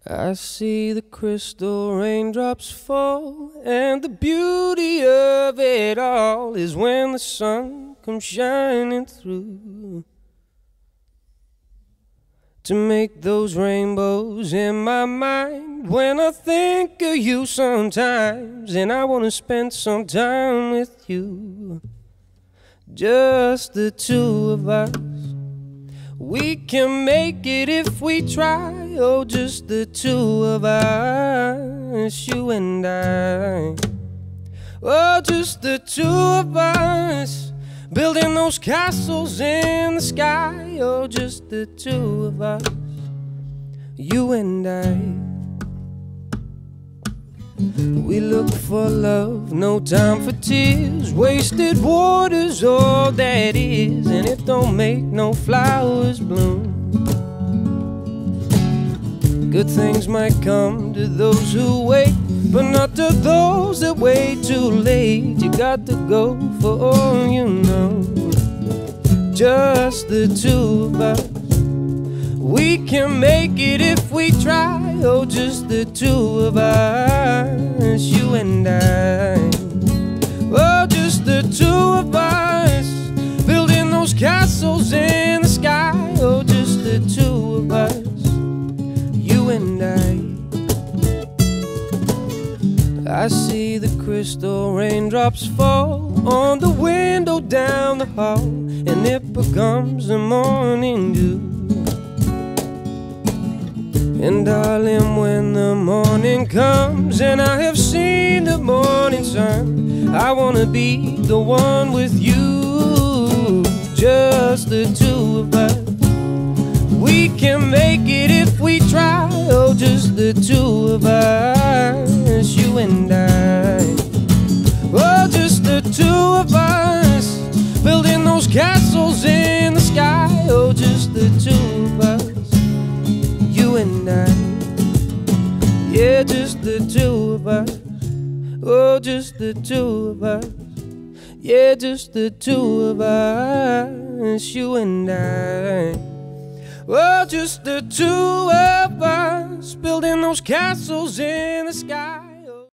I see the crystal raindrops fall, and the beauty of it all is when the sun comes shining through to make those rainbows in my mind. When I think of you sometimes, and I want to spend some time with you, just the two of us. We can make it if we try. Oh, just the two of us, you and I. Oh, just the two of us, building those castles in the sky. Oh, just the two of us, you and I. We look for love, no time for tears. Wasted water's all that is, and it don't make no flowers bloom. Good things might come to those who wait, but not to those that wait too late. You got to go for all you know. Just the two of us. We can make it if we try. Oh, just the two of us, you and I. Oh, just the two of us, building those castles in the sky. Oh, just the two of us, you and I see the crystal raindrops fall on the window down the hall, and it becomes the morning dew. And darling, when the morning comes and I have seen the morning sun, I wanna be the one with you, just the two of us. We can make it if we try. Oh, just the two of us, you and I. Oh, just the two of us, building those castles in the sky. Oh, just the two of us, you and I. Yeah, just the two of us. Oh, just the two of us. Yeah, just the two of us, you and I. Oh, just the two of us, building those castles in the sky.